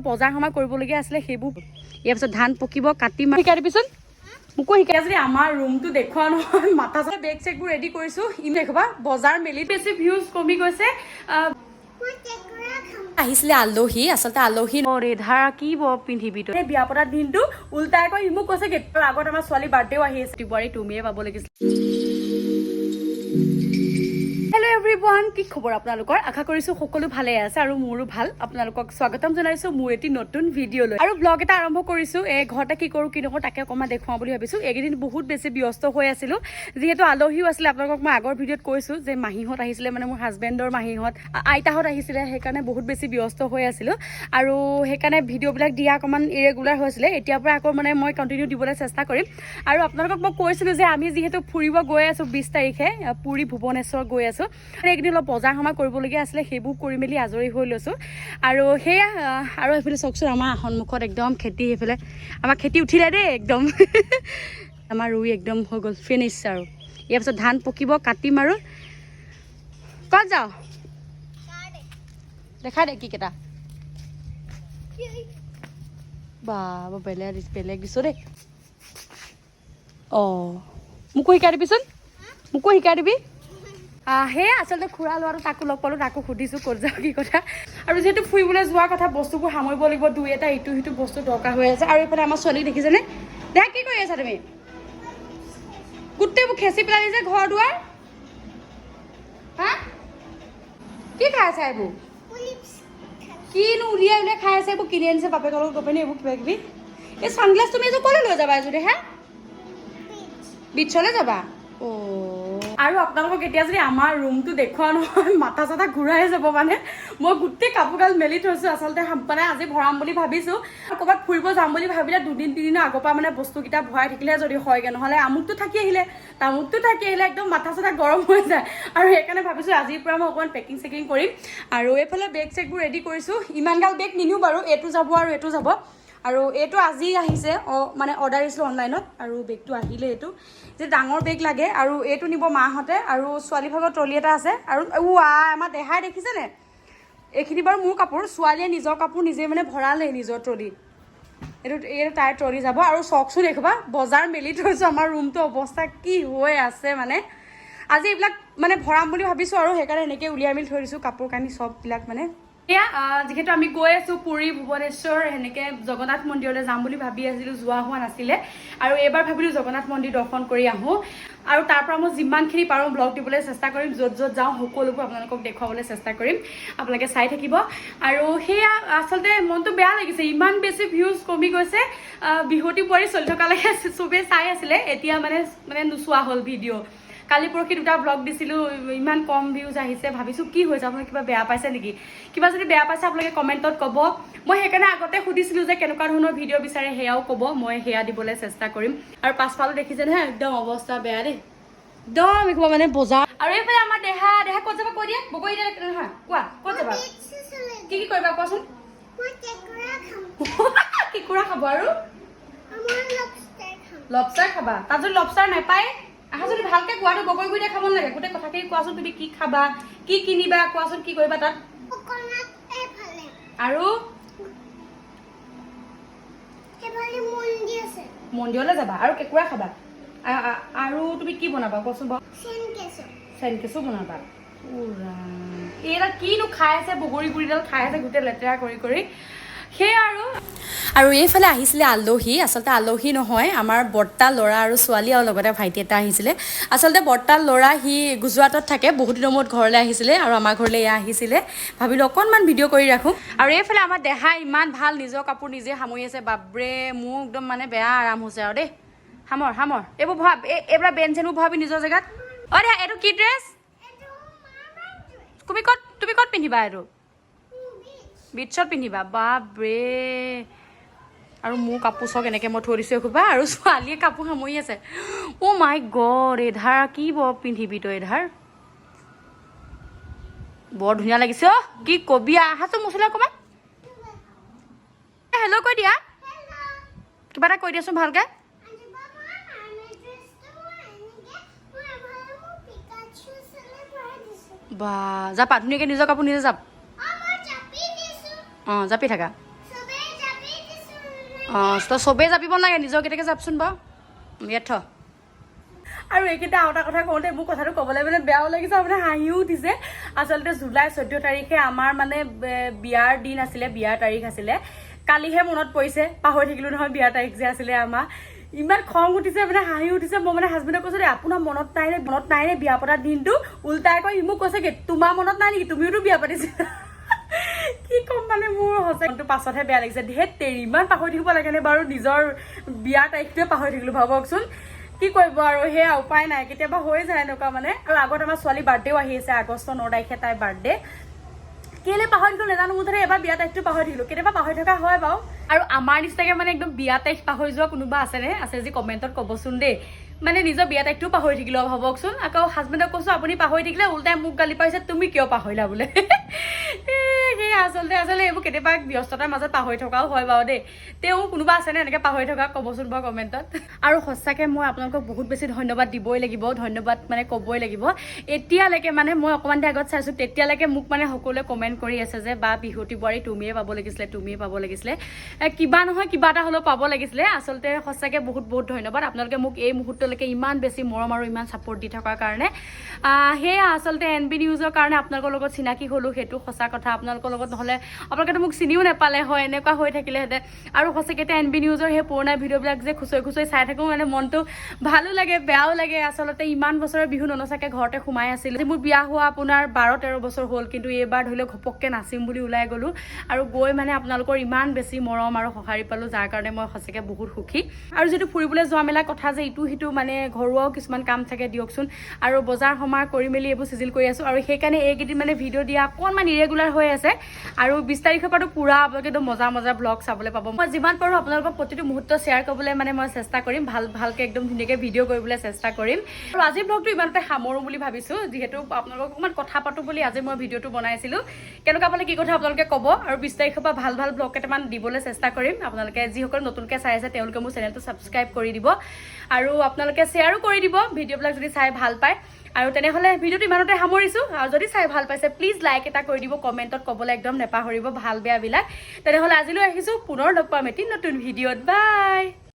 বজাৰ সমাৰ কৰিবলগীয়া আছিলে সেইবোৰ ইয়াৰ পিছত ধান পকিব কাটি শিকাই দিবিচোন মোকো শিকাই যদি আমাৰ ৰুমটো দেখুৱা নহয় মাথা চাই বেগ চেগবোৰ ৰেডি কৰিছো ইম দেখবা বজাৰ মেলি বেছি ভিউজ কমি গৈছে আহিছিলে আলহী আচলতে আলহী ৰেধাৰ কি পিন্ধিবি তই বিয়া পতাৰ দিনটো উল্টাই কৈ মোক কৈছে গেটৰ আগত আমাৰ ছোৱালী বাৰ্থডেও আহি আছে বোৱাৰী তুমিয়ে পাব লাগিছিল হেল্ল' এভৰিৱান কি খবৰ আপোনালোকৰ আশা কৰিছো সকলো ভালে আছে আৰু মোৰো ভাল আপোনালোকক স্বাগতম জনাইছো মোৰ এটি নতুন ভিডিঅ' লৈ আৰু ব্লগ এটা আৰম্ভ কৰিছো ঘৰতে কি কৰো কি নকৰো তাকে অকণমান দেখুৱাওঁ বুলি ভাবিছো এইকেইদিন বহুত বেছি ব্যস্ত হৈ আছিলো যিহেতু আলহীও আছিলে আপোনালোকক মই আগৰ ভিডিঅ'ত কৈছো যে মাহীহঁত আহিছিলে মানে মোৰ হাজবেণ্ডৰ মাহীহঁত আইতাহঁত আহিছিলে সেইকাৰণে বহুত বেছি ব্যস্ত হৈ আছিলো আৰু সেইকাৰণে ভিডিঅ'বিলাক দিয়া অকণমান ইৰেগুলাৰ হৈছিলে এতিয়াৰ পৰা আকৌ মানে মই কণ্টিনিউ দিবলৈ চেষ্টা কৰিম আৰু আপোনালোকক মই কৈছিলো যে আমি যিহেতু ফুৰিব গৈ আছো 20 তাৰিখে পুৰী ভুৱনেশ্বৰ গৈ আছো এইকেইদিন অলপ বজাৰ সমাৰ কৰিবলগীয়া আছিলে সেইবোৰ কৰি মেলি আজৰি হৈ লৈছোঁ আৰু সেয়া আৰু এইফালে চাওকচোন আমাৰ সন্মুখত একদম খেতি সেইফালে আমাৰ খেতি উঠিলে দেই একদম আমাৰ ৰুই একদম হৈ গ'ল ফিনিছ আৰু ইয়াৰ পিছত ধান পকিব কাটিম আৰু ক'ত যাওঁ দেখা দে কি কেইটা বা বেলেগ দিছোঁ দেই অঁ মোকো শিকাই দিবিচোন মোকো শিকাই দিবি সেয়া আচলতে খুৰা ল'ৰাটো তাকো লগ পালোঁ তাকো সুধিছোঁ ক'ত যাওঁ কি কথা আৰু যিহেতু ফুৰিবলৈ যোৱাৰ কথা বস্তুবোৰ সামৰিব লাগিব দুই এটা ইটো সিটো বস্তু দৰকাৰ হৈ আছে আৰু এইফালে আমাৰ ছোৱালী দেখিছেনে দেখ কি কৰি আছা তুমি গোটেইবোৰ খেচি পেলাই দিছে ঘৰ দুৱাৰ হা কি খাই আছা এইবোৰ কিনো উলিয়াই খাই আছে এইবোৰ কিনি আনিছে বাপেকৰ লগত গৈ পিনে এইবোৰ কিবা কিবি এই ছানগ্লাছ তুমি এযোৰ ক'লৈ লৈ যাবা এযোৰ হা বিচলৈ যাবা আৰু আপোনালোকক এতিয়া যদি আমাৰ ৰুমটো দেখুৱা নহয় মাথা চাথা ঘূৰাই যাব মানে মই গোটেই কাপোৰগাল মেলি থৈছোঁ আচলতে মানে আজি ভৰাম বুলি ভাবিছোঁ ক'ৰবাত ফুৰিব যাম বুলি ভাবিলে দুদিন তিনিদিনৰ আগৰ পৰা মানে বস্তুকেইটা ভৰাই থাকিলে যদি হয়গৈ নহ'লে আমুকটো থাকি আহিলে তামুকটো থাকি আহিলে একদম মাথা চাথা গৰম হৈ যায় আৰু সেইকাৰণে ভাবিছোঁ আজিৰ পৰা মই অকণমান পেকিং চেকিং কৰিম আৰু এইফালে বেগ চেগবোৰ ৰেডি কৰিছোঁ ইমানগাল বেগ নিনিওঁ বাৰু এইটো যাব আৰু এইটো যাব আৰু এইটো আজি আহিছে মানে অৰ্ডাৰ দিছিলোঁ অনলাইনত আৰু বেগটো আহিলে এইটো যে ডাঙৰ বেগ লাগে আৰু এইটো নিব মাহঁতে আৰু ছোৱালী ভাগৰ ট্ৰলি এটা আছে আৰু আমাৰ দেহাই দেখিছেনে এইখিনি বাৰু মোৰ কাপোৰ ছোৱালীয়ে নিজৰ কাপোৰ নিজে মানে ভৰালে নিজৰ ট্ৰলি এইটো তাইৰ ট্ৰলি যাব আৰু চকচোন দেখিবা বজাৰ মেলি থৈছোঁ আমাৰ ৰুমটো অৱস্থা কি হৈ আছে মানে আজি এইবিলাক মানে ভৰাম বুলি ভাবিছোঁ আৰু সেইকাৰণে এনেকৈ উলিয়াই মেলি থৈ দিছোঁ কাপোৰ কানি চববিলাক মানে এয়া যিহেতু আমি গৈ আছোঁ পুৰী ভুৱনেশ্বৰ সেনেকৈ জগন্নাথ মন্দিৰলৈ যাম বুলি ভাবি আছিলোঁ যোৱা হোৱা নাছিলে আৰু এইবাৰ ভাবিলোঁ জগন্নাথ মন্দিৰ দৰ্শন কৰি আহোঁ আৰু তাৰ পৰা মই যিমানখিনি পাৰোঁ ব্লগ দিবলৈ চেষ্টা কৰিম য'ত য'ত যাওঁ সকলোবোৰ আপোনালোকক দেখুৱাবলৈ চেষ্টা কৰিম আপোনালোকে চাই থাকিব আৰু সেয়া আচলতে মনটো বেয়া লাগিছে ইমান বেছি ভিউজ কমি গৈছে বিহুতি বোৱাৰী চলি থকালৈকে চবেই চাই আছিলে এতিয়া মানে নোচোৱা হ'ল ভিডিঅ' কালি পৰহি দুটা ব্লগ দিছিলোঁ ইমান কম ভিউজ আহিছে ভাবিছোঁ কি হৈছে আপোনালোকে কিবা বেয়া পাইছে নেকি কিবা যদি বেয়া পাইছে আপোনালোকে কমেণ্টত ক'ব মই সেইকাৰণে আগতে সুধিছিলোঁ যে কেনেকুৱা ধৰণৰ ভিডিঅ' বিচাৰে সেয়াও ক'ব মই সেয়া দিবলৈ চেষ্টা কৰিম আৰু পাছফালে দেখিছে নহয় একদম অৱস্থা বেয়া দেই একদম কিবা মানে বজাৰ আৰু এইফালে আমাৰ দেহা ক'ত যাবা কৈ দিয়া বগৰী দিয়া নহয় কোৱা ক'ত যাবা কি কৰিবা কোৱাচোন কেঁকুৰা খাব আৰু লবষ্টাৰ খাবা তাত যদি লবষ্টাৰ নাপায় আহা যদি ভালকে কোৱাটো বগৰী দিয়া খাব নালাগে গোটেই কথাখিনি কোৱাচোন তুমি কি খাবা কি কিনিবা কোৱাচোন কি কৰিবা তাত আৰু মন্দিৰলৈ যাবা আৰু কেঁকুৰা খাবা আৰু তুমি কি বনাবা কোৱাচোন বাৰু চেনকেচো বনাবা এইডাল কিনো খাই আছে বগৰী গুৰিডাল খাই আছে গোটেই লেতেৰা কৰি সেয়া আৰু এইফালে আহিছিলে আলহী আচলতে আলহী নহয় আমাৰ বৰ্তা ল'ৰা আৰু ছোৱালী আৰু লগতে ভাইটি এটা আহিছিলে আচলতে বৰ্তাৰ ল'ৰা সি গুজৰাটত থাকে বহুত দিনৰ মূৰত ঘৰলৈ আহিছিলে আৰু আমাৰ ঘৰলৈ এয়া আহিছিলে ভাবিলোঁ অকণমান ভিডিঅ' কৰি ৰাখোঁ আৰু এইফালে আমাৰ দেহা ইমান ভাল নিজৰ কাপোৰ নিজে সামৰি আছে বাপৰে মোৰ একদম মানে বেয়া আৰাম হৈছে আৰু দেই সামৰ এইবোৰ ভৰাব এইবিলাক বেন চেনবোৰ ভৰাবি নিজৰ জেগাত দেহা এইটো কি ড্ৰেছ তুমি ক'ত পিন্ধিবা এইটো বিটছত পিন্ধিবা বাপৰে আৰু মোৰ কাপোৰ চক এনেকৈ মই থৈ দিছোঁ এসোপা আৰু ছোৱালীয়ে কাপোৰ সামৰি আছে মাই গড এধাৰ কি পিন্ধিবি তই এধাৰ বৰ ধুনীয়া লাগিছে কি কবি আহাচোন মুচলে অকণমান হেল্ল' কৈ দিয়া কিবা এটা কৈ দিয়াচোন ভালকৈ বা যাপা ধুনীয়াকৈ নিজৰ কাপোৰ নিজে যাপ অঁ জাপি থাকা অঁ তই চবেই জাপিব নালাগে নিজৰ কেতিয়াকৈ যাপচোন বাৰু ইয়াত থ আৰু এইকেইটা আৰু এটা কথা কওঁতে মোৰ কথাটো ক'বলৈ মানে বেয়াও লাগিছে মানে হাঁহিও উঠিছে আচলতে জুলাই 14 তাৰিখে আমাৰ মানে বিয়াৰ দিন আছিলে বিয়াৰ তাৰিখ আছিলে কালিহে মনত পৰিছে পাহৰি থাকিলোঁ নহয় বিয়াৰ তাৰিখ যে আছিলে আমাৰ ইমান খং উঠিছে মানে হাঁহি উঠিছে মই মানে হাজবেণ্ডক কৈছোঁ দেই আপোনাৰ মনত নাই নে বিয়া পতাৰ দিনটো উল্টাই কৈ মোক কৈছে কি তোমাৰ মনত নাই নেকি তুমিওতো বিয়া পাতিছিলা কি ক'ম মানে মোৰ সঁচাটো পাছতহে বেয়া লাগিছে ধেত তেৰি ইমান পাহৰি থাকিব লাগেনে বাৰু নিজৰ বিয়াৰ তাৰিখটোৱে পাহৰি থাকিলোঁ ভাবকচোন কি কৰিব আৰু সেয়া উপায় নাই কেতিয়াবা হৈ যায় এনেকুৱা মানে আৰু আগত আমাৰ ছোৱালী বাৰ্থডেও আহি আছে আগষ্ট 9 তাৰিখে তাইৰ বাৰ্থডে কেলে পাহৰি থাকিলোঁ নাজানো মুঠতে এবাৰ বিয়া তাৰিখটো পাহৰি থাকিলোঁ কেতিয়াবা পাহৰি থকা হয় বাৰু আৰু আমাৰ নিচিনাকৈ মানে একদম বিয়া তাৰিখ পাহৰি যোৱা কোনোবা আছেনে আছে যদি কমেণ্টত ক'বচোন দেই মানে নিজৰ বিয়া তাৰিখটোও পাহৰি থাকিলোঁ ভাবকচোন আকৌ হাজবেণ্ডক কৈছোঁ আপুনি পাহৰি থাকিলে উল্টাই মোক গালি পাৰিছে তুমি কিয় পাহৰিলা বোলে সেই আচলতে এইবোৰ কেতিয়াবা ব্যস্ততাৰ মাজত পাহৰি থকাও হয় বাৰু দেই তেওঁ কোনোবা আছেনে এনেকৈ পাহৰি থকা ক'বচোন বাৰু কমেণ্টত আৰু সঁচাকৈ মই আপোনালোকক বহুত বেছি ধন্যবাদ দিবই লাগিব ধন্যবাদ মানে ক'বই লাগিব এতিয়ালৈকে মানে মই অকণমান দেৰি আগত চাইছোঁ তেতিয়ালৈকে মোক মানে সকলোৱে কমেণ্ট কৰি আছে যে বা বিহুতি বোৱাৰী তুমিয়ে পাব লাগিছিলে কিবা নহয় কিবা এটা হ'লেও পাব লাগিছিলে আচলতে সঁচাকৈ বহুত ধন্যবাদ আপোনালোকে মোক এই মুহূৰ্তলৈকে ইমান বেছি মৰম আৰু ইমান ছাপোৰ্ট দি থকাৰ কাৰণে সেয়া আচলতে NB নিউজৰ কাৰণে আপোনালোকৰ লগত চিনাকি হ'লোঁ সেইটো সঁচা কথা আপোনালোকৰ লগত নহ'লে আপোনালোকেতো মোক চিনিও নাপালে হয় এনেকুৱা হৈ থাকিলেহেঁতেন আৰু সঁচাকৈ এতিয়া NB নিউজৰ সেই পুৰণা ভিডিঅ'বিলাক যে খুচৰি চাই থাকোঁ মানে মনটো ভালো লাগে বেয়াও লাগে আচলতে ইমান বছৰৰ বিহু ননচাকৈ ঘৰতে সোমাই আছিলোঁ মোৰ বিয়া হোৱা আপোনাৰ 12-13 বছৰ হ'ল কিন্তু এইবাৰ ধৰি লওক ঘপককৈ নাচিম বুলি ওলাই গ'লোঁ আৰু গৈ মানে আপোনালোকৰ ইমান বেছি মৰম আৰু সঁহাৰি পালোঁ যাৰ কাৰণে মই সঁচাকৈ বহুত সুখী আৰু যিটো ফুৰিবলৈ যোৱা মেলা কথা যে ইটো সিটো মানে ঘৰুৱাও কিছুমান কাম থাকে দিয়কচোন আৰু বজাৰ সমাৰ কৰি মেলি এইবোৰ চিজিল কৰি আছোঁ আৰু সেইকাৰণে এইকেইদিন মানে ভিডিঅ' দিয়া অকণমান ইৰেগুলাৰ হৈ আছে আৰু 20 তাৰিখৰ পৰাতো পুৰা আপোনালোকে একদম মজা ব্লগ চাবলৈ পাব মই যিমান পাৰোঁ আপোনালোকক প্ৰতিটো মুহূৰ্ত শ্বেয়াৰ কৰিবলৈ মানে মই চেষ্টা কৰিম ভালকৈ একদম ধুনীয়াকৈ ভিডিঅ' কৰিবলৈ চেষ্টা কৰিম আৰু আজিৰ ব্লগটো ইমানতে সামৰোঁ বুলি ভাবিছোঁ যিহেতু আপোনালোকক অকণমান কথা পাতোঁ বুলি আজি মই ভিডিঅ'টো বনাইছিলোঁ কেনেকুৱা পালে কি কথা আপোনালোকে ক'ব আৰু 20 তাৰিখৰ পৰা ভাল ব্লগ কেইটামান দিবলৈ চেষ্টা কৰিম আপোনালোকে যিসকল নতুনকৈ চাই আছে তেওঁলোকে মোৰ চেনেলটো ছাবস্ক্ৰাইব কৰি দিব আৰু আপোনালোকে শ্বেয়াৰো কৰি দিব ভিডিঅ'বিলাক যদি চাই ভাল পায় আৰু তেনেহ'লে ভিডিঅ'টো ইমানতে সামৰিছোঁ আৰু যদি চাই ভাল পাইছে প্লিজ লাইক এটা কৰি দিব কমেণ্টত ক'বলৈ একদম নেপাহৰিব ভাল বেয়াবিলাক তেনেহ'লে আজিলৈ আহিছোঁ পুনৰ লগ পাম এটি নতুন ভিডিঅ'ত বাই